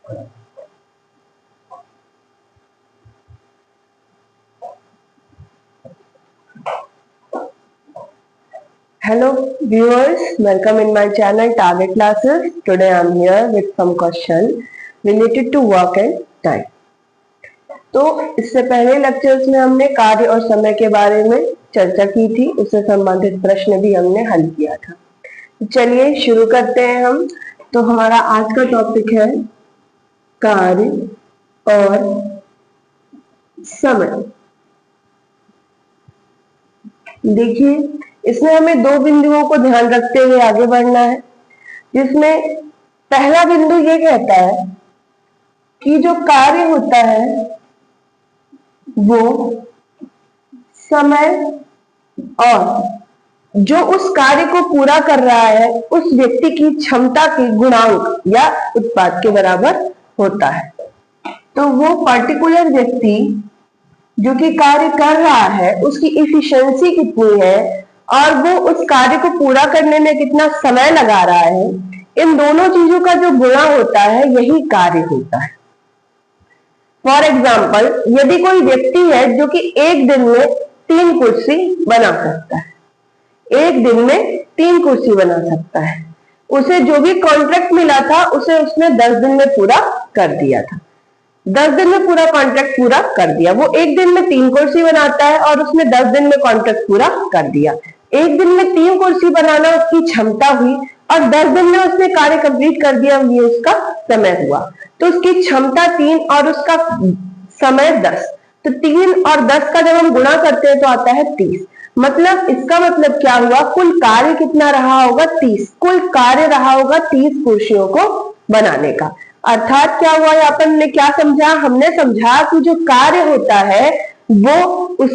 Hello viewers, welcome in my channel Target Classes. Today I am here with some question related to work and time. तो इससे पहले lectures में हमने कार्य और समय के बारे में चर्चा की थी, उससे संबंधित प्रश्न भी हमने हल किया था। चलिए शुरू करते हैं हम। तो हमारा आज का टॉपिक है कार्य और समय। देखिए, इसमें हमें दो बिंदुओं को ध्यान रखते हुए आगे बढ़ना है, जिसमें पहला बिंदु ये कहता है कि जो कार्य होता है वो समय और जो उस कार्य को पूरा कर रहा है उस व्यक्ति की क्षमता के गुणांक या उत्पाद के बराबर होता है। तो वो पर्टिकुलर व्यक्ति जो कि कार्य कर रहा है उसकी इफिशिएंसी कितनी है और वो उस कार्य को पूरा करने में कितना समय लगा रहा है, इन दोनों चीजों का जो गुणा होता है यही कार्य होता है। फॉर एग्जाम्पल, यदि कोई व्यक्ति है जो कि एक दिन में 3 कुर्सी बना सकता है, एक दिन में 3 कुर्सी बना सकता है, उसे जो भी कॉन्ट्रैक्ट मिला था उसे उसने 10 दिन में पूरा कर दिया था, 10 दिन में पूरा कॉन्ट्रैक्ट पूरा कर दिया। वो एक दिन में 3 कुर्सी बनाता है और उसने 10 दिन में कॉन्ट्रैक्ट पूरा कर दिया। एक दिन में 3 कुर्सी बनाना उसकी क्षमता हुई और 10 दिन में उसने कार्य कंप्लीट कर दिया, ये उसका समय हुआ। तो उसकी क्षमता 3 और उसका समय 10। तो 3 और 10 का जब हम गुणा करते हैं तो आता है 30। मतलब इसका मतलब क्या हुआ, कुल कार्य कितना रहा होगा, 30। कुल कार्य रहा होगा 30 कुर्सियों को बनाने का। अर्थात क्या हुआ, यहाँ पर हमने क्या समझा, हमने समझा कि जो कार्य होता है वो उस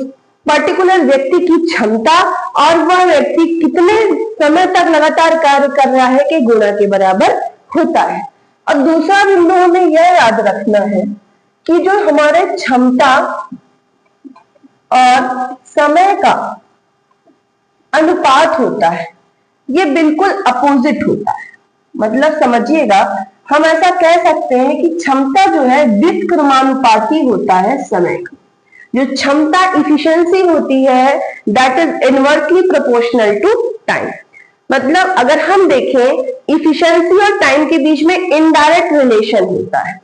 पर्टिकुलर व्यक्ति की क्षमता और वह व्यक्ति कितने समय तक लगातार कार्य कर रहा है के गुणा के बराबर होता है। और दूसरा बिंदु हमें यह याद रखना है कि जो हमारे क्षमता और समय का अनुपात होता है ये बिल्कुल अपोजिट होता है। मतलब समझिएगा, हम ऐसा कह सकते हैं कि क्षमता जो है व्युत्क्रमानुपाती होता है समय का। जो क्षमता इफिशिएंसी होती है that is inversely proportional to time. मतलब अगर हम देखें इफिशिएंसी और टाइम के बीच में इनडायरेक्ट रिलेशन होता है।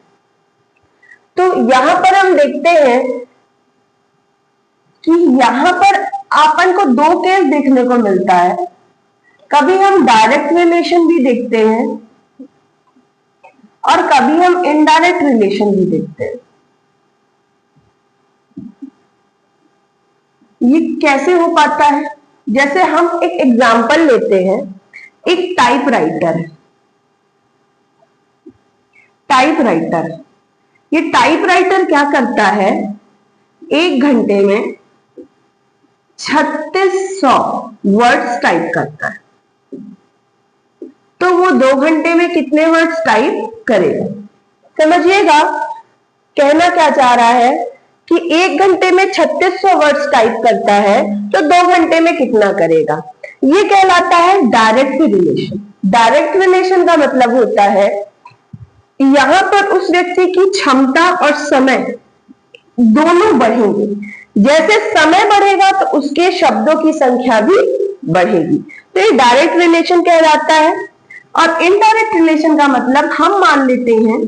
तो यहां पर हम देखते हैं कि यहां पर अपन को 2 केस देखने को मिलता है। कभी हम डायरेक्ट रिलेशन भी देखते हैं और कभी हम इनडायरेक्ट रिलेशन भी देखते हैं। ये कैसे हो पाता है, जैसे हम एक एग्जाम्पल लेते हैं, एक टाइपराइटर है। टाइपराइटर, ये टाइपराइटर क्या करता है, 1 घंटे में 3600 वर्ड्स टाइप करता है। तो वो 2 घंटे में कितने वर्ड्स टाइप करेगा। समझिएगा, कहना क्या चाह रहा है कि 1 घंटे में 3600 वर्ड्स टाइप करता है तो 2 घंटे में कितना करेगा। ये कहलाता है डायरेक्ट रिलेशन। डायरेक्ट रिलेशन का मतलब होता है यहां पर उस व्यक्ति की क्षमता और समय दोनों बढ़ेंगे। जैसे समय बढ़ेगा तो उसके शब्दों की संख्या भी बढ़ेगी। तो ये डायरेक्ट रिलेशन कहलाता है। और इनडायरेक्ट रिलेशन का मतलब हम मान लेते हैं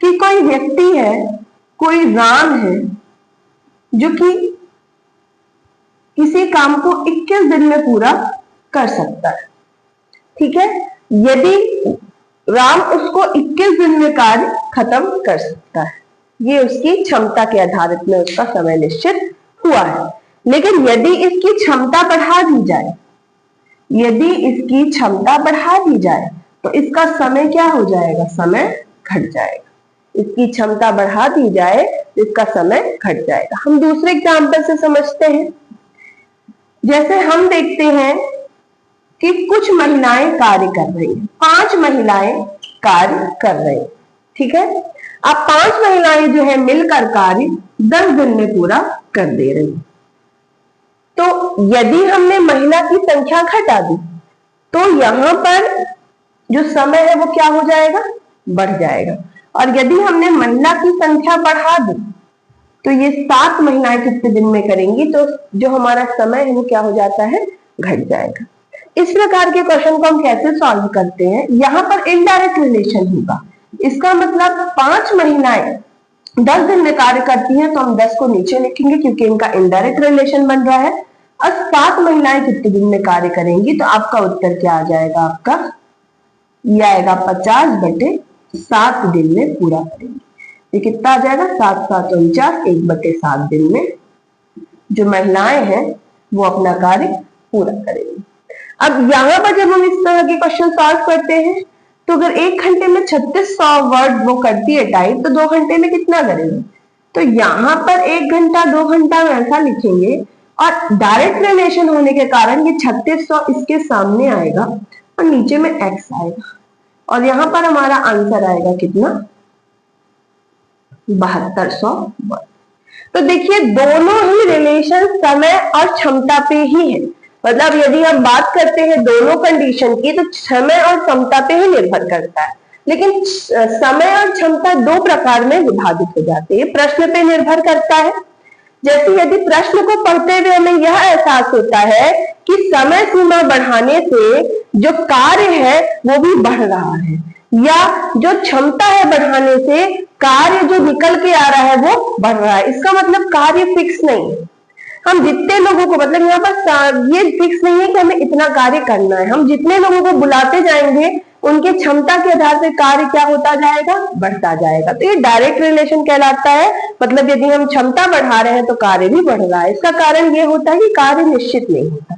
कि कोई व्यक्ति है, कोई राम है जो कि किसी काम को 21 दिन में पूरा कर सकता है। ठीक है, यदि राम उसको 21 दिन में कार्य खत्म कर सकता है, ये उसकी क्षमता के आधारित में उसका समय निश्चित हुआ है। लेकिन यदि इसकी क्षमता बढ़ा दी जाए, यदि इसकी क्षमता बढ़ा दी जाए तो इसका समय क्या हो जाएगा, समय घट जाएगा। इसकी क्षमता बढ़ा दी जाए तो इसका समय घट जाएगा। हम दूसरे एग्जाम्पल से समझते हैं। जैसे हम देखते हैं कि कुछ महिलाएं कार्य कर रही हैं, 5 महिलाएं कार्य कर रही हैं। ठीक है, अब 5 महिलाएं जो है मिलकर कार्य 10 दिन में पूरा कर दे रही। तो यदि हमने महिला की संख्या घटा दी तो यहां पर जो समय है वो क्या हो जाएगा, बढ़ जाएगा। और यदि हमने महिला की संख्या बढ़ा दी तो ये 7 महिलाएं कितने दिन में करेंगी, तो जो हमारा समय है वो क्या हो जाता है, घट जाएगा। इस प्रकार के क्वेश्चन को हम कैसे सॉल्व करते हैं, यहाँ पर इनडायरेक्ट रिलेशन होगा। इसका मतलब 5 महिलाएं 10 दिन में कार्य करती हैं, तो हम 10 को नीचे लिखेंगे क्योंकि इनका इनडायरेक्ट रिलेशन बन रहा है। और 7 महिलाएं कितने दिन में कार्य करेंगी, तो आपका उत्तर क्या आ जाएगा, आपका ये आएगा 50/7 दिन में पूरा करेंगे। ये कितना आ जाएगा, 7 7 49, 1/7 दिन में जो महिलाएं हैं वो अपना कार्य पूरा करेंगी। अब यहाँ पर जब हम इस तरह के क्वेश्चन सॉल्व करते हैं तो अगर 1 घंटे में 3600 वर्ड वो करती है टाइप, तो 2 घंटे में कितना करेंगे, तो यहाँ पर 1 घंटा 2 घंटा में ऐसा लिखेंगे और डायरेक्ट रिलेशन होने के कारण ये 3600 इसके सामने आएगा और नीचे में x आएगा और यहाँ पर हमारा आंसर आएगा कितना, 7200 वर्ड। तो देखिए दोनों ही रिलेशन समय और क्षमता पे ही है। मतलब यदि हम बात करते हैं दोनों कंडीशन की तो समय और क्षमता पे ही निर्भर करता है, लेकिन समय और क्षमता 2 प्रकार में विभाजित हो जाते हैं। प्रश्न पे निर्भर करता है, जैसे यदि प्रश्न को पढ़ते हुए हमें यह एहसास होता है कि समय सीमा बढ़ाने से जो कार्य है वो भी बढ़ रहा है, या जो क्षमता है बढ़ाने से कार्य जो निकल के आ रहा है वो बढ़ रहा है, इसका मतलब कार्य फिक्स नहीं है। हम जितने लोगों को, मतलब यहाँ पर ये फिक्स नहीं है कि हमें इतना कार्य करना है, हम जितने लोगों को बुलाते जाएंगे उनके क्षमता के आधार पर कार्य क्या होता जाएगा, बढ़ता जाएगा। तो ये डायरेक्ट रिलेशन कहलाता है। मतलब यदि हम क्षमता बढ़ा रहे हैं तो कार्य भी बढ़ रहा है। इसका कारण ये होता है कि कार्य निश्चित नहीं होता।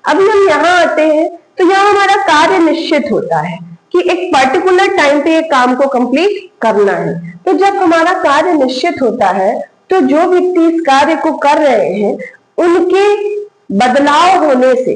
अभी हम यहाँ आते हैं तो यहाँ हमारा कार्य निश्चित होता है कि एक पर्टिकुलर टाइम पे एक काम को कंप्लीट करना है। तो जब हमारा कार्य निश्चित होता है तो जो व्यक्ति इस कार्य को कर रहे हैं उनके बदलाव होने से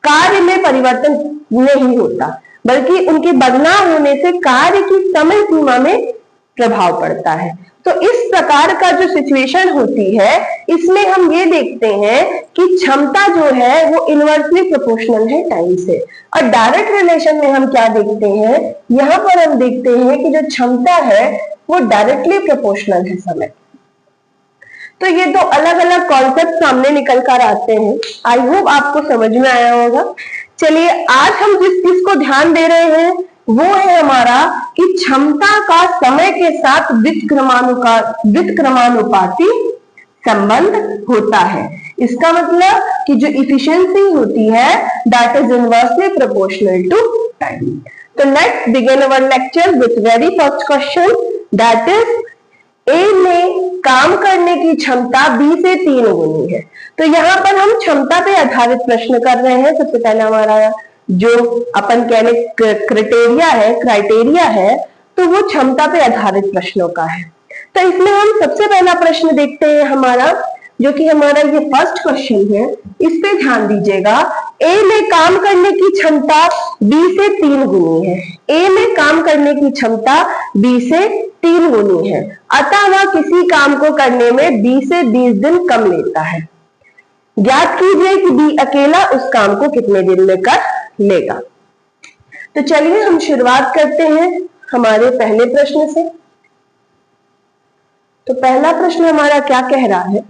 कार्य में परिवर्तन नहीं होता, बल्कि उनके बदलाव होने से कार्य की समय सीमा में प्रभाव पड़ता है। तो इस प्रकार का जो सिचुएशन होती है इसमें हम ये देखते हैं कि क्षमता जो है वो इनवर्सली प्रोपोर्शनल है टाइम से। और डायरेक्ट रिलेशन में हम क्या देखते हैं, यहाँ पर हम देखते हैं कि जो क्षमता है वो डायरेक्टली प्रोपोर्शनल है समय। तो ये 2 अलग अलग कॉन्सेप्ट सामने निकल कर आते हैं। आई होप आपको समझ में आया होगा। चलिए आज हम जिस चीज को ध्यान दे रहे हैं वो है हमारा कि क्षमता का समय के साथ व्युत्क्रमानुपाती संबंध होता है। इसका मतलब कि जो इफिशिएंसी होती है that is inversely proportional to time. तो let's begin our lecture with very first question, that is a में काम करने की क्षमता बी से 3 गुनी है। तो यहाँ पर हम क्षमता पे आधारित प्रश्न कर रहे हैं। सबसे पहला हमारा जो अपन कहने क्राइटेरिया है तो वो क्षमता पे आधारित प्रश्नों का है। तो इसमें हम सबसे पहला प्रश्न देखते हैं हमारा, जो कि हमारा ये फर्स्ट क्वेश्चन है। इस पे ध्यान दीजिएगा। ए में काम करने की क्षमता बी से 3 गुनी है। ए में काम करने की क्षमता बी से 3 गुनी है, अतः वह किसी काम को करने में 20 से 20 दिन कम लेता है। ज्ञात कीजिए कि बी अकेला उस काम को कितने दिन में कर लेगा। तो चलिए हम शुरुआत करते हैं हमारे पहले प्रश्न से। तो पहला प्रश्न हमारा क्या कह रहा है,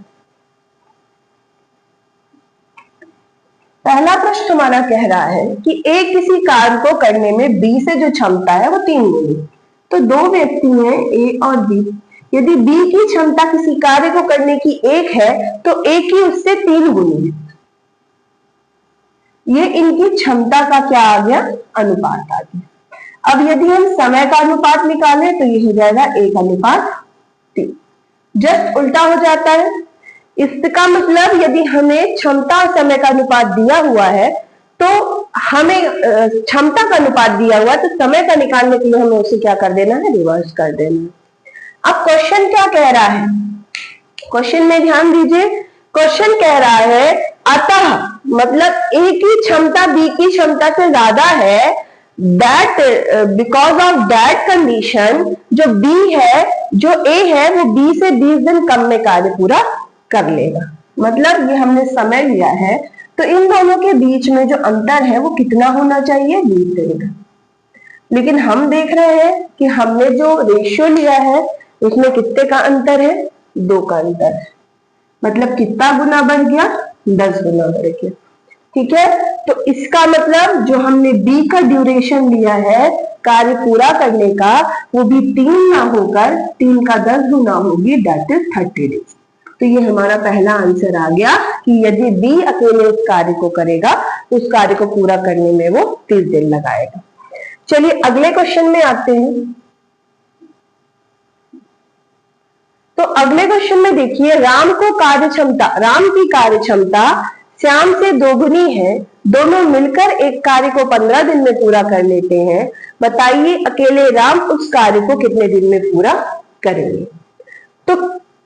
पहला प्रश्न हमारा कह रहा है कि ए किसी कार्य को करने में बी से जो क्षमता है वो 3 गुनी। तो 2 व्यक्ति हैं ए और बी। यदि बी की क्षमता किसी कार्य को करने की 1 है तो ए की उससे 3 गुनी है। ये इनकी क्षमता का क्या आ गया, अनुपात आ गया। अब यदि हम समय का अनुपात निकालें तो ये हो जाएगा 1:3। जस्ट उल्टा हो जाता है। इसका मतलब यदि हमें क्षमता और समय का अनुपात दिया हुआ है तो हमें क्षमता का अनुपात दिया हुआ है तो समय का निकालने के लिए हमें उसे क्या कर देना है, रिवर्स कर देना है। अब क्वेश्चन क्या कह रहा है, क्वेश्चन में ध्यान दीजिए। क्वेश्चन कह रहा है अतः, मतलब ए की क्षमता बी की क्षमता से ज्यादा है, that because of that condition जो बी है, जो ए है वो बी से 20 दिन कम में कार्य पूरा कर लेगा। मतलब ये हमने समय लिया है तो इन दोनों के बीच में जो अंतर है वो कितना होना चाहिए, 20 दिन का। लेकिन हम देख रहे हैं कि हमने जो रेशियो लिया है उसमें कितने का अंतर है, 2 का अंतर है। मतलब कितना गुना बढ़ गया, 10 गुना बढ़ गया। ठीक है, तो इसका मतलब जो हमने बी का ड्यूरेशन लिया है कार्य पूरा करने का, वो भी 3 ना होकर 3 का 10 गुना होगी, दैट इज 30 डेज। तो ये हमारा पहला आंसर आ गया कि यदि बी अकेले उस कार्य को करेगा तो उस कार्य को पूरा करने में वो 30 दिन लगाएगा। चलिए अगले क्वेश्चन में आते हैं। तो अगले क्वेश्चन में देखिए, राम की कार्य क्षमता श्याम से दोगुनी है, दोनों मिलकर एक कार्य को 15 दिन में पूरा कर लेते हैं, बताइए अकेले राम उस कार्य को कितने दिन में पूरा करेंगे। तो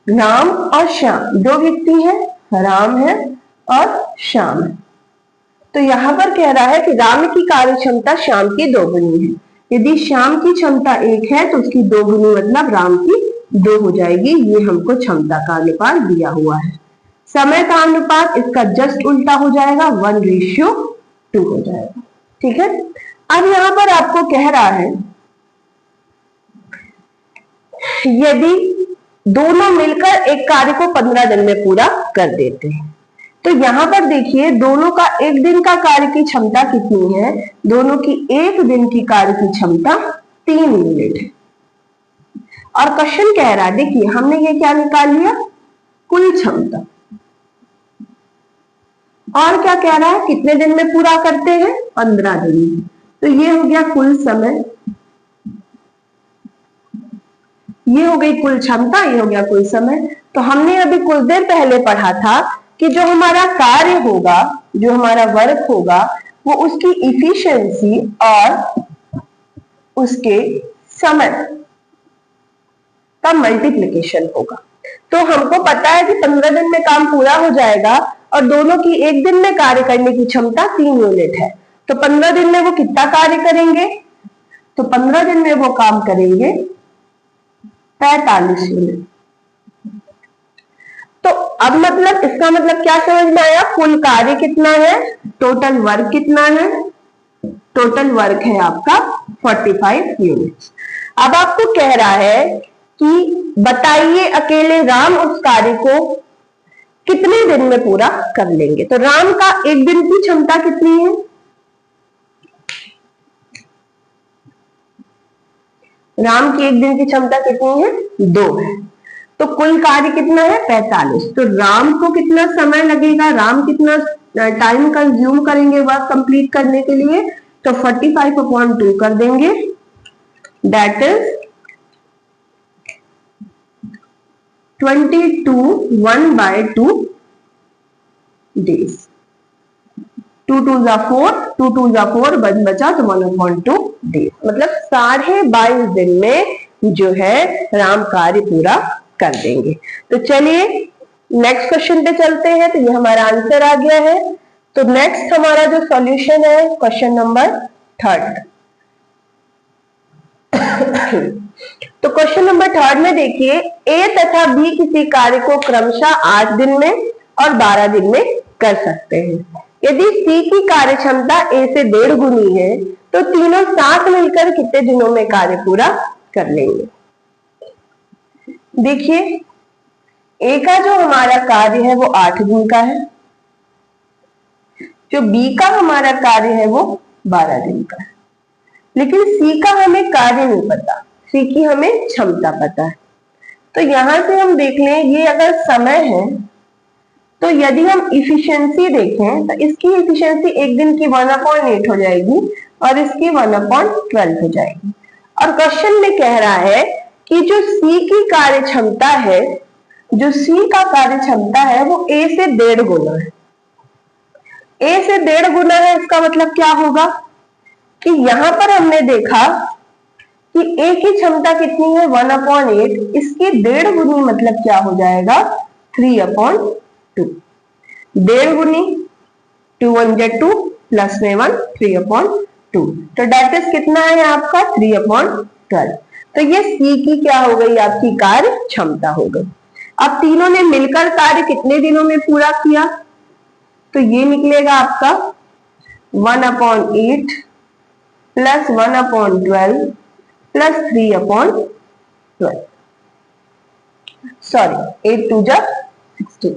राम और श्याम दो व्यक्ति हैं, राम है और श्याम है। तो यहां पर कह रहा है कि राम की कार्य क्षमता श्याम की दोगुनी है। यदि श्याम की क्षमता 1 है तो उसकी दोगुनी मतलब राम की 2 हो जाएगी। ये हमको क्षमता का अनुपात दिया हुआ है। समय का अनुपात इसका जस्ट उल्टा हो जाएगा, 1:2 हो जाएगा। ठीक है, अब यहां पर आपको कह रहा है यदि दोनों मिलकर एक कार्य को 15 दिन में पूरा कर देते हैं, तो यहां पर देखिए दोनों का एक दिन का कार्य की क्षमता कितनी है, दोनों की एक दिन की कार्य की क्षमता 3 यूनिट है। और क्वेश्चन कह रहा है, देखिए हमने ये क्या निकाल लिया, कुल क्षमता। और क्या कह रहा है, कितने दिन में पूरा करते हैं, 15 दिन में। तो ये हो गया कुल समय, ये हो गई कुल क्षमता, ये हो गया कुल समय। तो हमने अभी कुछ देर पहले पढ़ा था कि जो हमारा कार्य होगा, जो हमारा वर्क होगा, वो उसकी इफिशिएंसी और उसके समय का मल्टीप्लिकेशन होगा। तो हमको पता है कि 15 दिन में काम पूरा हो जाएगा और दोनों की एक दिन में कार्य करने की क्षमता 3 यूनिट है। तो 15 दिन में वो कितना कार्य करेंगे, तो 15 दिन में वो काम करेंगे 45 यूनिट। तो अब मतलब इसका मतलब क्या समझ में आया, कुल कार्य कितना है, टोटल वर्क कितना है, टोटल वर्क है आपका 45 यूनिट्स। अब आपको कह रहा है कि बताइए अकेले राम उस कार्य को कितने दिन में पूरा कर लेंगे। तो राम का एक दिन की क्षमता कितनी है, राम की एक दिन की क्षमता कितनी है, 2 है। तो कुल कार्य कितना है, 45। तो राम को कितना समय लगेगा, राम कितना टाइम कंज्यूम करेंगे वर्क कंप्लीट करने के लिए, तो 45/2 कर देंगे, दैट इज 22 1/2 डेज। 2 2 जा 4 1 बचा तो 1/2 डेज, मतलब 22.5 दिन में जो है राम कार्य पूरा कर देंगे। तो चलिए नेक्स्ट क्वेश्चन पे चलते हैं। तो ये हमारा आंसर आ गया है। तो नेक्स्ट हमारा जो सॉल्यूशन है क्वेश्चन नंबर 3। तो क्वेश्चन नंबर 3 में देखिए, ए तथा बी किसी कार्य को क्रमशः 8 दिन में और 12 दिन में कर सकते हैं। यदि सी की कार्य क्षमता ए से 1.5 गुनी है तो तीनों साथ मिलकर कितने दिनों में कार्य पूरा कर लेंगे। देखिए ए का जो हमारा कार्य है वो 8 दिन का है, जो बी का हमारा कार्य है वो 12 दिन का है, लेकिन सी का हमें कार्य नहीं पता, सी की हमें क्षमता पता है। तो यहां से हम देख लें, ये अगर समय है तो यदि हम इफिशिएंसी देखें तो इसकी इफिशिएंसी एक दिन की 1/8 हो जाएगी और इसकी 1/12 हो जाएगी। और क्वेश्चन में कह रहा है कि जो सी की कार्य क्षमता है, जो सी का कार्य क्षमता है वो ए से 1.5 गुना है। ए से 1.5 गुना है, इसका मतलब क्या होगा कि यहां पर हमने देखा कि ए की क्षमता कितनी है 1/8, इसकी 1.5 गुनी मतलब क्या हो जाएगा 3/2। 1.5 गुनी 2 1 2 प्लस में 1 3/2, तो डेट इज कितना है आपका 3/12। तो ये सी की क्या हो गई, आपकी कार्य क्षमता हो गई। अब तीनों ने मिलकर कार्य कितने दिनों में पूरा किया, तो ये निकलेगा आपका 1/8 प्लस 1/12 प्लस 3/12, सॉरी 8 2 जा 16।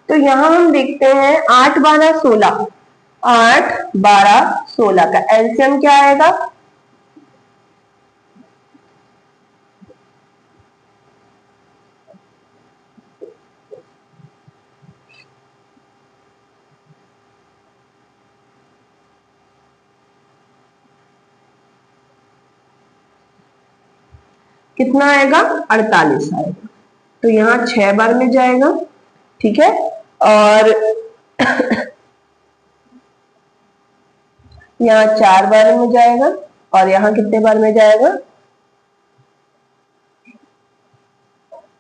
तो यहां हम देखते हैं 8 12 16, 8 12 16 का एलसीएम क्या आएगा? कितना आएगा? 48 आएगा। तो यहाँ 6 बार में जाएगा, ठीक है, और यहाँ 4 बार में जाएगा, और यहाँ कितने बार में जाएगा?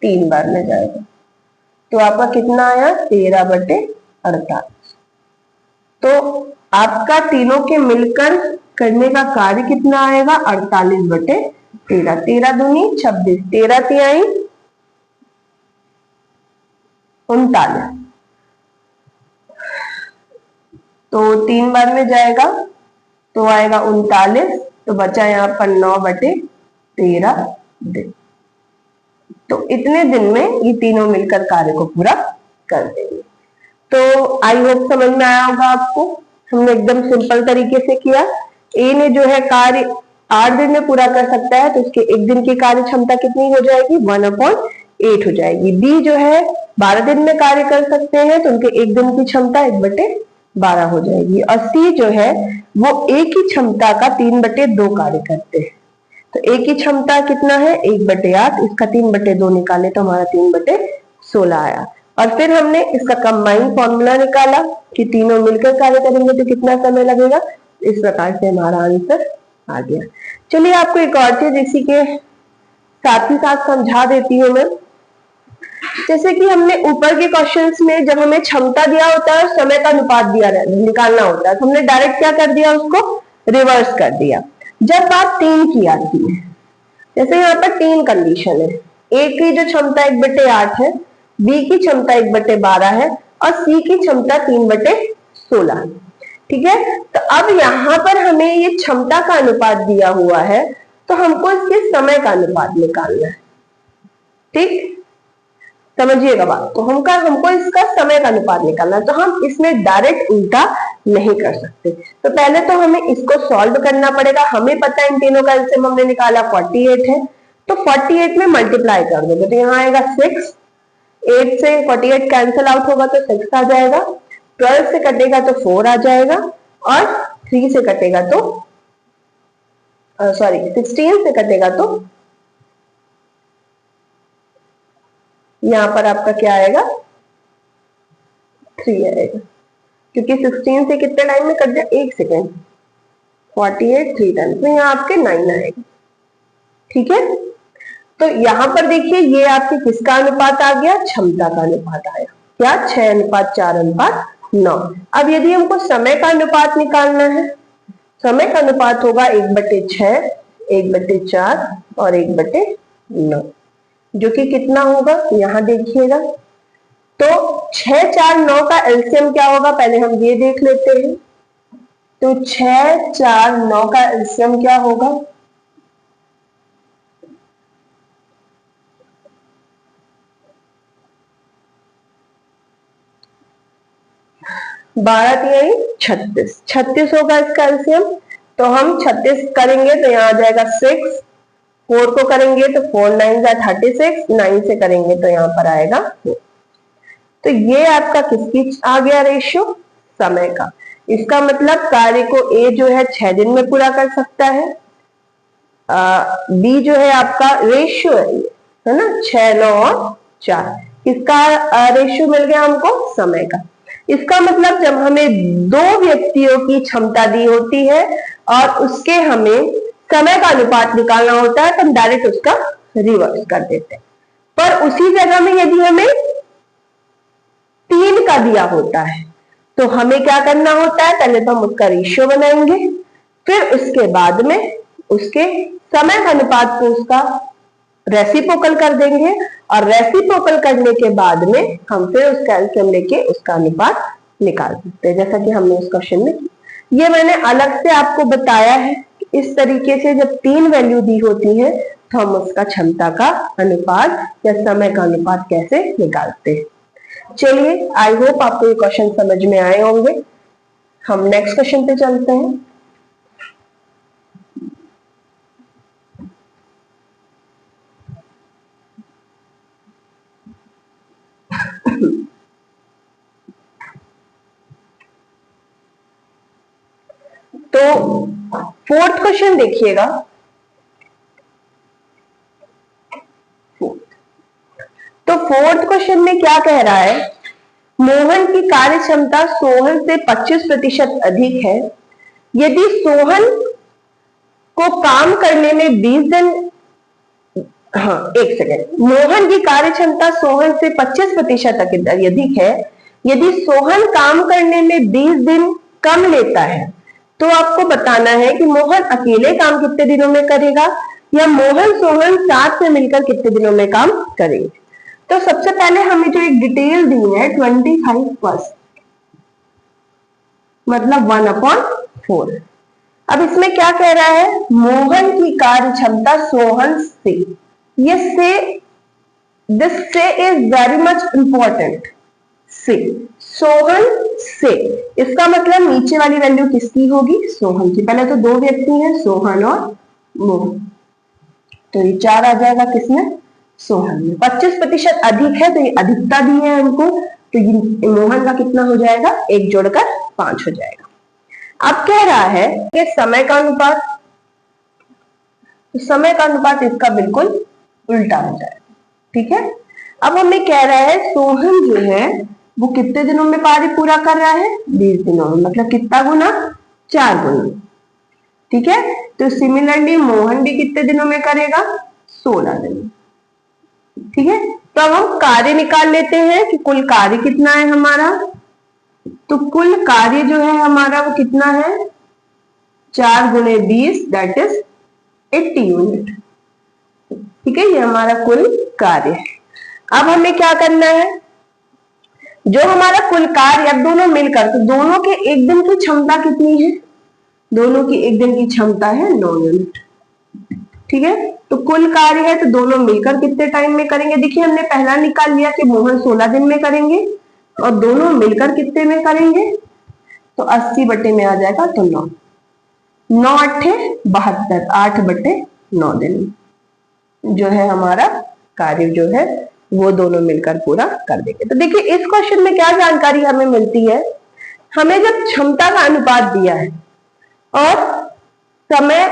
3 बार में जाएगा। तो आपका कितना आया? 13/48। तो आपका तीनों के मिलकर करने का कार्य कितना आएगा? 48/13। 13 दूनी 26, 13 तिहाई 39। तो 3 बार में जाएगा तो आएगा 39। तो बचा यहाँ पर 9/13 दिन। तो इतने दिन में ये तीनों मिलकर कार्य को पूरा कर देंगे। तो आई होप समझ में आया होगा आपको। हमने एकदम सिंपल तरीके से किया। ए ने जो है कार्य 8 दिन में पूरा कर सकता है, तो उसके एक दिन की कार्य क्षमता कितनी हो जाएगी? 1/8 हो जाएगी। बी जो है 12 दिन में कार्य कर सकते हैं, तो उनके एक दिन की क्षमता 1/12 हो जाएगी। और सी जो है वो ए की क्षमता का 3/2 कार्य करते हैं। तो ए की क्षमता कितना है? 1/8। इसका 3/2 निकाले तो हमारा 3/16 आया। और फिर हमने इसका कंबाइन फॉर्मूला निकाला कि तीनों मिलकर कार्य करेंगे तो कितना समय लगेगा। इस प्रकार से हमारा आंसर आ गया। चलिए आपको एक और चीज इसी के साथ ही साथ समझा देती हूँ मैं। जैसे कि हमने ऊपर के क्वेश्चंस में जब हमें क्षमता दिया होता है और समय का अनुपात दिया निकालना होता है, तो हमने डायरेक्ट क्या कर दिया? उसको रिवर्स कर दिया। जब बात 3 की आती है, जैसे यहाँ पर 3 कंडीशन है। ए की जो क्षमता 1/8 है, बी की क्षमता 1/12 है, और सी की क्षमता 3/16 है। ठीक है, तो अब यहाँ पर हमें ये क्षमता का अनुपात दिया हुआ है, तो हमको इसके समय का अनुपात निकालना है। ठीक, समझिएगा बात। तो हमको इसका समय का अनुपात निकालना है, तो हम इसमें डायरेक्ट उल्टा नहीं कर सकते। तो पहले तो हमें इसको सॉल्व करना पड़ेगा। हमें पता है इन तीनों का एलसीएम हमने निकाला 48 है, तो 48 में मल्टीप्लाई कर दोगे तो यहाँ आएगा 6। 8 से 48 कैंसिल आउट होगा तो 6 आ जाएगा। 12 से कटेगा तो 4 आ जाएगा, और 3 से कटेगा तो सॉरी 16 से कटेगा तो यहाँ पर आपका क्या आएगा? 3 आएगा, क्योंकि 16 से कितने टाइम में कट जाए? 1 सेकेंड। 48 3 टाइम्स में यहाँ आपके 9 आएगा। ठीक है, तो यहाँ पर देखिए ये आपके किसका अनुपात आ गया? क्षमता का अनुपात आया। क्या? 6:4:9। अब यदि हमको समय का अनुपात निकालना है, समय का अनुपात होगा 1/6, 1/4 और 1/9, जो कि कितना होगा? यहाँ देखिएगा, तो 6 4 9 का एलसीएम क्या होगा? पहले हम ये देख लेते हैं। तो 6 4 9 का एलसीएम क्या होगा? 12 36, 36 होगा इसका एलसीएम। तो हम 36 करेंगे तो यहाँ आ जाएगा 6। 4 को करेंगे तो 4 9 36, 9 से करेंगे तो यहाँ पर आएगा 4। तो ये आपका किसकी आ गया रेशियो? समय का। इसका मतलब कार्य को ए जो है 6 दिन में पूरा कर सकता है। बी जो है आपका रेशियो है ना, 6 9 और 4। किसका रेशियो मिल गया हमको? समय का। इसका मतलब जब हमें 2 व्यक्तियों की क्षमता दी होती है और उसके हमें समय का अनुपात निकालना होता है, तो हम डायरेक्ट उसका रिवर्स कर देते हैं। पर उसी जगह में यदि हमें 3 का दिया होता है, तो हमें क्या करना होता है? पहले तो हम उसका रेशियो बनाएंगे, फिर उसके बाद में उसके समय का अनुपात को उसका रेसिप्रोकल कर देंगे, और रेसिप्रोकल करने के बाद में हम फिर उसका एलसीएम लेके उसका अनुपात निकाल सकते हैं, जैसा कि हमने उस क्वेश्चन में किया। ये मैंने अलग से आपको बताया है कि इस तरीके से जब 3 वैल्यू दी होती है तो हम उसका क्षमता का अनुपात या समय का अनुपात कैसे निकालते हैं। चलिए, आई होप आपको ये क्वेश्चन समझ में आए होंगे। हम नेक्स्ट क्वेश्चन पे चलते हैं। तो 4th क्वेश्चन देखिएगा। तो 4th क्वेश्चन में क्या कह रहा है, मोहन की कार्य क्षमता सोहन से 25% अधिक है। यदि सोहन को काम करने में 20 दिन, एक सेकेंड, मोहन की कार्य क्षमता सोहन से 25% अधिक है। यदि सोहन काम करने में 20 दिन कम लेता है तो आपको बताना है कि मोहन अकेले काम कितने दिनों में करेगा या मोहन सोहन साथ में मिलकर कितने दिनों में काम करेंगे। तो सबसे पहले हमें जो एक डिटेल दी है 25%, मतलब 1/4। अब इसमें क्या कह रहा है, मोहन की कार्य क्षमता सोहन से, ये से, दिस से इज वेरी मच इंपॉर्टेंट, से, सोहन से, इसका मतलब नीचे वाली वैल्यू किसकी होगी, सोहन की। पहले तो 2 व्यक्ति हैं, सोहन और मोहन, तो ये 4 आ जाएगा किसमें, सोहन में। 25% अधिक है तो ये अधिकता दी है हमको, तो ये मोहन का कितना हो जाएगा, 1 जोड़कर 5 हो जाएगा। अब कह रहा है कि समय का अनुपात, तो समय का अनुपात इसका बिल्कुल उल्टा हो जाएगा, ठीक है। अब हमें कह रहा है सोहन जो है वो कितने दिनों में कार्य पूरा कर रहा है, 20 दिनों में, मतलब कितना गुना, 4 गुना, ठीक है। तो सिमिलरली मोहन भी कितने दिनों में करेगा, 16 दिन, ठीक है। तो अब हम कार्य निकाल लेते हैं कि कुल कार्य कितना है हमारा। तो कुल कार्य जो है हमारा वो कितना है, 4 गुणे 20 दैट इज 80 यूनिट, ठीक है। ये हमारा कुल कार्य है। अब हमें क्या करना है, जो हमारा कुल कार्य, अब दोनों मिलकर, तो दोनों के एक दिन की क्षमता कितनी है, दोनों की एक दिन की क्षमता है 9 यूनिट, ठीक है। तो कुल कार्य है तो दोनों मिलकर कितने टाइम में करेंगे। देखिए हमने पहला निकाल लिया कि मोहन 16 दिन में करेंगे और दोनों मिलकर कितने में करेंगे, तो 80 बटे में आ जाएगा, तो 9, 9 8 72, 8/9 दिन जो है हमारा कार्य जो है वो दोनों मिलकर पूरा कर देंगे। तो देखिए इस क्वेश्चन में क्या जानकारी हमें मिलती है, हमें जब क्षमता का अनुपात दिया है और समय,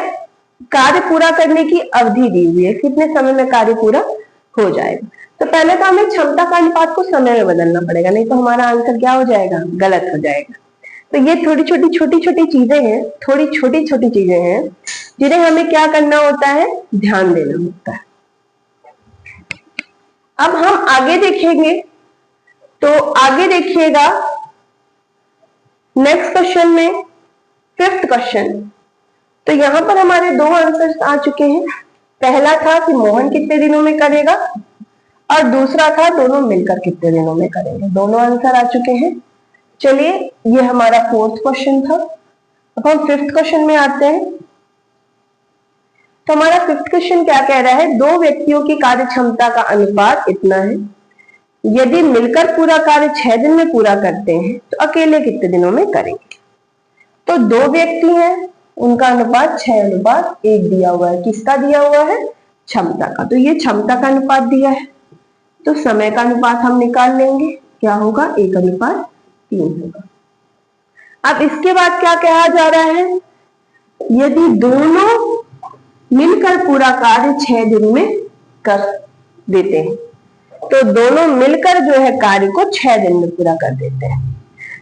कार्य पूरा करने की अवधि दी हुई है, कितने समय में कार्य पूरा हो जाएगा, तो पहले तो हमें क्षमता का अनुपात को समय में बदलना पड़ेगा, नहीं तो हमारा आंसर क्या हो जाएगा, गलत हो जाएगा। तो ये छोटी छोटी चीजें हैं, थोड़ी छोटी छोटी चीजें हैं जिन्हें हमें क्या करना होता है, ध्यान देना होता है। अब हम आगे देखेंगे, तो आगे देखिएगा नेक्स्ट क्वेश्चन में, 5th क्वेश्चन। तो यहां पर हमारे 2 आंसर्स आ चुके हैं। पहला था कि मोहन कितने दिनों में करेगा और दूसरा था दोनों मिलकर कितने दिनों में करेंगे। दोनों आंसर आ चुके हैं। चलिए, ये हमारा 4th क्वेश्चन था। अब हम 5th क्वेश्चन में आते हैं। तो हमारा 5th क्वेश्चन क्या कह रहा है, 2 व्यक्तियों की कार्य क्षमता का अनुपात इतना है। यदि मिलकर पूरा कार्य 6 दिन में पूरा करते हैं तो अकेले कितने दिनों में करेंगे। तो 2 व्यक्ति हैं, उनका अनुपात 6:1 दिया हुआ है। किसका दिया हुआ है, क्षमता का। तो ये क्षमता का अनुपात दिया है, तो समय का अनुपात हम निकाल लेंगे, क्या होगा, 1:3 होगा। अब इसके बाद क्या कहा जा रहा है, यदि दोनों मिलकर पूरा कार्य 6 दिन में कर देते हैं, तो दोनों मिलकर जो है कार्य को 6 दिन में पूरा कर देते हैं,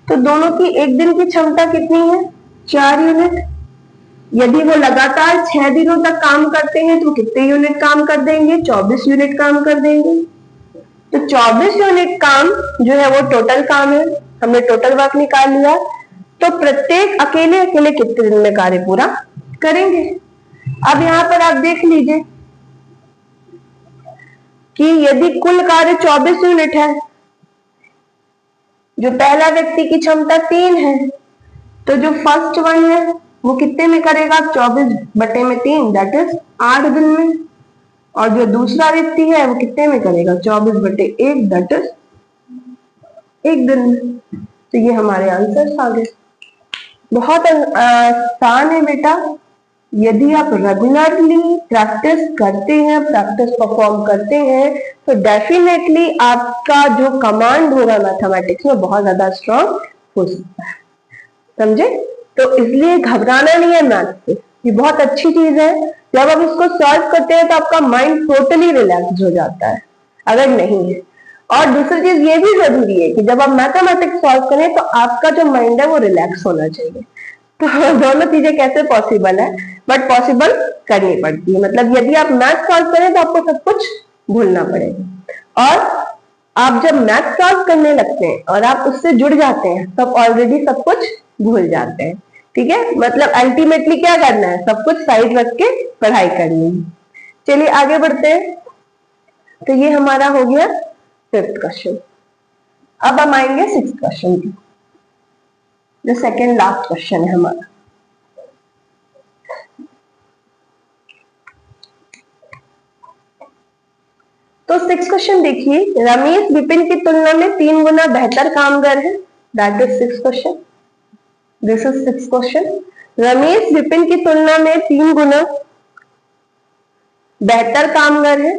तो दोनों की एक दिन की क्षमता कितनी है, 4 यूनिट। यदि वो लगातार 6 दिनों तक काम करते हैं तो कितने यूनिट काम कर देंगे, 24 यूनिट काम कर देंगे। तो 24 यूनिट काम जो है वो टोटल काम है, हमने टोटल वर्क निकाल लिया। तो प्रत्येक अकेले अकेले कितने दिन में कार्य पूरा करेंगे। अब यहां पर आप देख लीजिए कि यदि कुल कार्य 24 यूनिट है जो पहला व्यक्ति की क्षमता 3 है, तो जो फर्स्ट वन है वो कितने में करेगा? 24/3 दैट इज 8 दिन में। और जो दूसरा व्यक्ति है वो कितने में करेगा? 24/1 दैट इज 1 दिन में। तो ये हमारे आंसर्स आ गए। बहुत आसान है बेटा। यदि आप रेगुलरली प्रैक्टिस करते हैं, प्रैक्टिस परफॉर्म करते हैं, तो डेफिनेटली आपका जो कमांड होगा मैथमेटिक्स में बहुत ज्यादा स्ट्रांग हो सकता है। समझे? तो इसलिए घबराना नहीं है मैथ से, ये बहुत अच्छी चीज है। जब आप इसको सॉल्व करते हैं तो आपका माइंड टोटली रिलैक्स हो जाता है, अगर नहीं है। और दूसरी चीज ये भी जरूरी है कि जब आप मैथमेटिक्स सॉल्व करें तो आपका जो माइंड है वो रिलैक्स होना चाहिए। तो दोनों चीजें कैसे पॉसिबल है, बट पॉसिबल करनी पड़ती है। मतलब यदि आप मैथ सॉल्व करें तो आपको सब कुछ भूलना पड़ेगा, और आप जब मैथ सॉल्व करने लगते हैं और आप उससे जुड़ जाते हैं तब ऑलरेडी सब कुछ भूल जाते हैं। ठीक है, मतलब अल्टीमेटली क्या करना है? सब कुछ साइड रख के पढ़ाई करनी है। चलिए आगे बढ़ते हैं। तो ये हमारा हो गया 5th क्वेश्चन। अब हम आएंगे 6th क्वेश्चन की, जो सेकेंड लास्ट क्वेश्चन है हमारा। तो 6th क्वेश्चन देखिए, रमेश विपिन की तुलना में 3 गुना बेहतर कामगार है। That is 6th question. This is 6th question. Ramesh Vipin की तुलना में 3 गुना बेहतर कामगार है,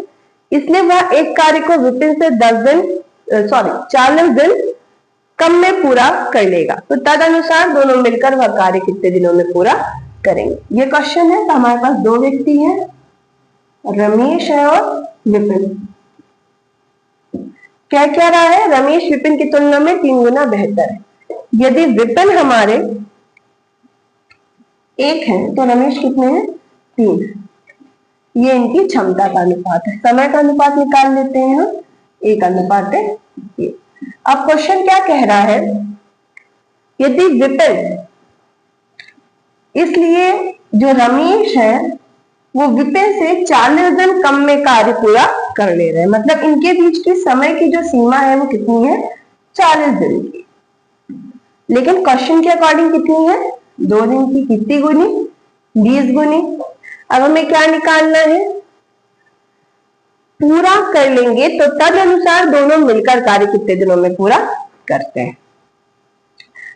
इसलिए वह एक कार्य को विपिन से 40 दिन कम में पूरा कर लेगा। तो तदनुसार दोनों मिलकर वह कार्य कितने दिनों में पूरा करेंगे? ये क्वेश्चन है। तो हमारे पास 2 व्यक्ति हैं, रमेश है और विपिन। क्या कह रहा है? रमेश विपिन की तुलना में 3 गुना बेहतर है। यदि विपिन हमारे 1 है तो रमेश कितने हैं? 3 है। ये इनकी क्षमता का अनुपात है। समय का अनुपात निकाल लेते हैं हम, 1 अनुपात है ये। अब क्वेश्चन क्या कह रहा है? यदि विपिन, इसलिए जो रमेश है वो विपिन से 40 दिन कम में कार्य पूरा कर ले रहे हैं। मतलब इनके बीच की समय की जो सीमा है वो कितनी है? 40 दिन की। लेकिन क्वेश्चन के अकॉर्डिंग कितनी है? 2 दिन की। कितनी गुनी? 20 गुनी। अब हमें क्या निकालना है? पूरा कर लेंगे तो तद अनुसार दोनों मिलकर कार्य कितने दिनों में पूरा करते हैं।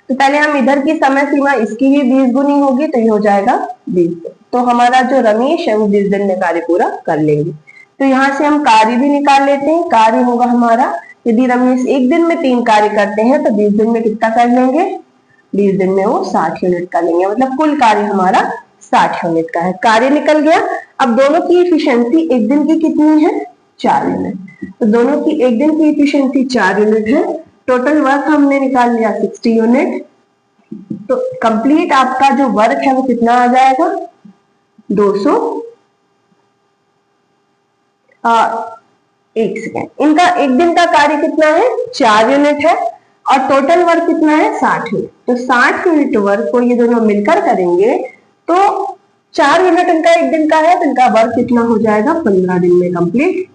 तो पहले हम इधर की समय सीमा, इसकी भी 20 गुनी होगी तो ये हो जाएगा 20 दिन। तो हमारा जो रमेश है वो 20 दिन में कार्य पूरा कर लेंगे। तो यहां से हम कार्य भी निकाल लेते हैं। कार्य होगा हमारा, यदि रमेश 1 दिन में 3 कार्य करते हैं तो 20 दिन में कितना कर लेंगे? 20 दिन में वो 60 यूनिट कर लेंगे। मतलब कुल कार्य हमारा 60 यूनिट का है। कार्य निकल गया। अब दोनों की इफिशियंसी 1 दिन की कितनी है? 4 यूनिट। तो दोनों की 1 दिन की इफिशियंसी 4 यूनिट है। टोटल वर्क हमने निकाल लिया 60 यूनिट। तो कंप्लीट आपका जो वर्क है वो कितना आ जाएगा? 200। 1 सेकेंड, इनका 1 दिन का कार्य कितना है? 4 यूनिट है, और टोटल वर्क कितना है? 60 यूनिट। तो 60 यूनिट वर्क को ये दोनों मिलकर करेंगे तो 4 यूनिट इनका 1 दिन का है, तो इनका वर्क कितना हो जाएगा? 15 दिन में कंप्लीट।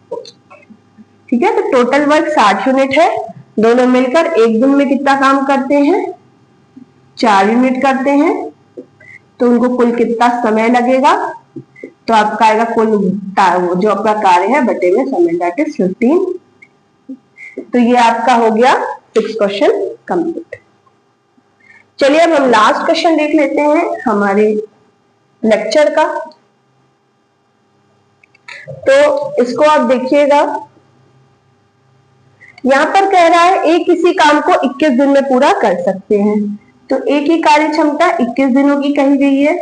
ठीक है, तो टोटल वर्क 60 यूनिट है। दोनों मिलकर 1 दिन में कितना काम करते हैं? 4 यूनिट करते हैं। तो उनको कुल कितना समय लगेगा? तो आपका आएगा कुल जो आपका कार्य है बटे में समय, दैट इज 15। तो ये आपका हो गया 6th क्वेश्चन कंप्लीट। चलिए अब हम लास्ट क्वेश्चन देख लेते हैं हमारे लेक्चर का। तो इसको आप देखिएगा, यहां पर कह रहा है एक किसी काम को 21 दिन में पूरा कर सकते हैं। तो एक ही कार्य क्षमता 21 दिनों की कही गई है।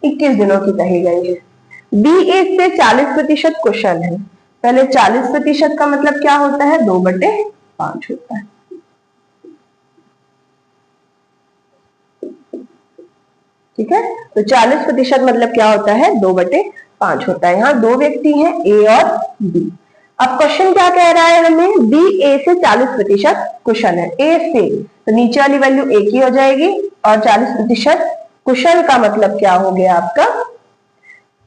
21 दिनों की कही गई है। बी एक से 40% कुशल है। पहले 40% का मतलब क्या होता है? 2/5 होता है। ठीक है, तो 40% मतलब क्या होता है? 2/5 होता है। यहाँ 2 व्यक्ति हैं, ए और बी। अब क्वेश्चन क्या कह रहा है हमें? बी ए से 40% कुशल है। ए से, तो नीचे वाली वैल्यू ए की हो जाएगी, और 40% कुशल का मतलब क्या हो गया आपका?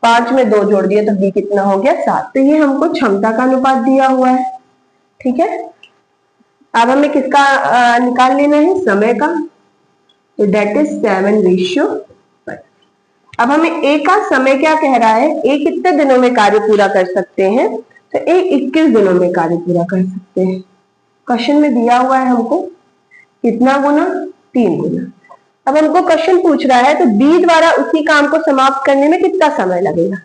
5 में 2 जोड़ दिए तो b कितना हो गया 7। तो ये हमको क्षमता का अनुपात दिया हुआ है, ठीक है। अब हमें किसका निकाल लेना है, समय का, तो दैट इज 7:5। अब हमें ए का समय क्या कह रहा है, ए कितने दिनों में कार्य पूरा कर सकते हैं, तो ए 21 दिनों में कार्य पूरा कर सकते हैं। क्वेश्चन में दिया हुआ है हमको कितना गुना, 3 गुना। अब हमको क्वेश्चन पूछ रहा है तो बी द्वारा उसी काम को समाप्त करने में कितना समय लगेगा,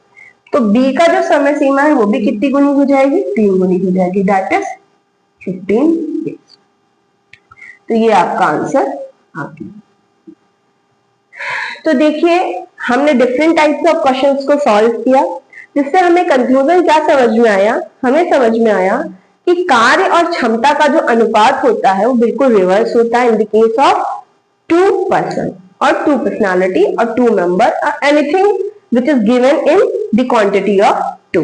तो बी का जो समय सीमा है वो भी कितनी गुनी हो जाएगी, 3 गुनी हो जाएगी, दैट इज 15 डेज। तो ये आपका आंसर आ गया। तो देखिए हमने डिफरेंट टाइप्स ऑफ क्वेश्चंस को सॉल्व किया, जिससे हमें कंक्लूजन क्या समझ में आया, हमें समझ में आया कि कार्य और क्षमता का जो अनुपात होता है वो बिल्कुल रिवर्स होता है in the case of 2 person or 2 personality or 2 member or anything which is given in the quantity of 2.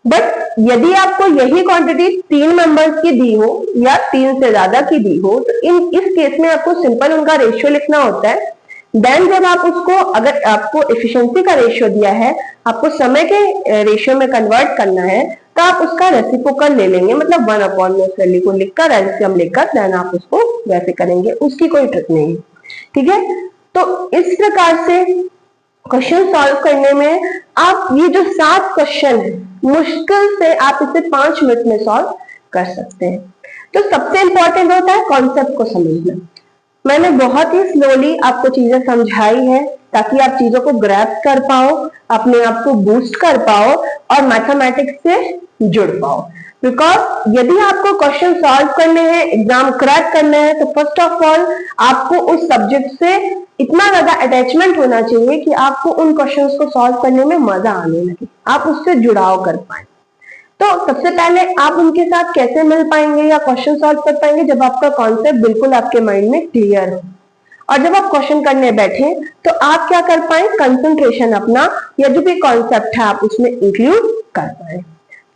But यदि आपको यही क्वांटिटी 3 मेंबर्स की दी हो या 3 से ज्यादा की दी हो, तो इस केस में आपको सिंपल उनका रेशियो लिखना होता है। देन जब आप उसको, अगर आपको एफिशिएंसी का रेशियो दिया है, आपको समय के रेशियो में कन्वर्ट करना है, तो आप उसका रेसिप्रोकल ले लेंगे, मतलब 1/मोस्ट वैल्यू को लिखकर एलसीएम लेकर देन आप उसको वैसे करेंगे, उसकी कोई ट्रिक नहीं है, ठीक है। तो इस प्रकार से क्वेश्चन सॉल्व करने में आप ये जो 7 क्वेश्चन है मुश्किल से आप इसे 5 मिनट में सॉल्व कर सकते हैं। तो सबसे इंपॉर्टेंट होता है कॉन्सेप्ट को समझना। मैंने बहुत ही स्लोली आपको चीजें समझाई है ताकि आप चीजों को ग्रैस्प कर पाओ, अपने आप को बूस्ट कर पाओ और मैथमेटिक्स से जुड़ पाओ। बिकॉज यदि आपको क्वेश्चन सॉल्व करने हैं, एग्जाम क्रैक करना है, तो फर्स्ट ऑफ ऑल आपको उस सब्जेक्ट से इतना ज्यादा अटैचमेंट होना चाहिए कि आपको उन क्वेश्चंस को सॉल्व करने में मजा आने लगे, आप उससे जुड़ाव कर पाए। तो सबसे पहले आप उनके साथ कैसे मिल पाएंगे या क्वेश्चन सॉल्व कर पाएंगे, जब आपका कॉन्सेप्ट बिल्कुल आपके माइंड में क्लियर हो। और जब आप क्वेश्चन करने बैठे तो आप क्या कर पाए, कंसंट्रेशन अपना या जो भी कॉन्सेप्ट है आप उसमें इंक्लूड कर पाए।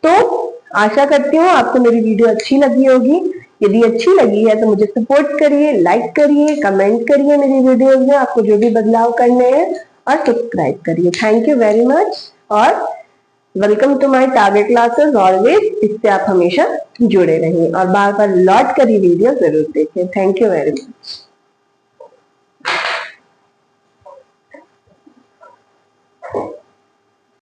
तो आशा करती हूँ आपको मेरी वीडियो अच्छी लगी होगी। यदि अच्छी लगी है तो मुझे सपोर्ट करिए, लाइक करिए, कमेंट करिए मेरी वीडियोस में आपको जो भी बदलाव करने हैं, और सब्सक्राइब करिए। थैंक यू वेरी मच और welcome to my target classes always. इससे आप हमेशा जुड़े रहिए और बार बार लौट कर ये वीडियो जरूर देखें। Thank you very much.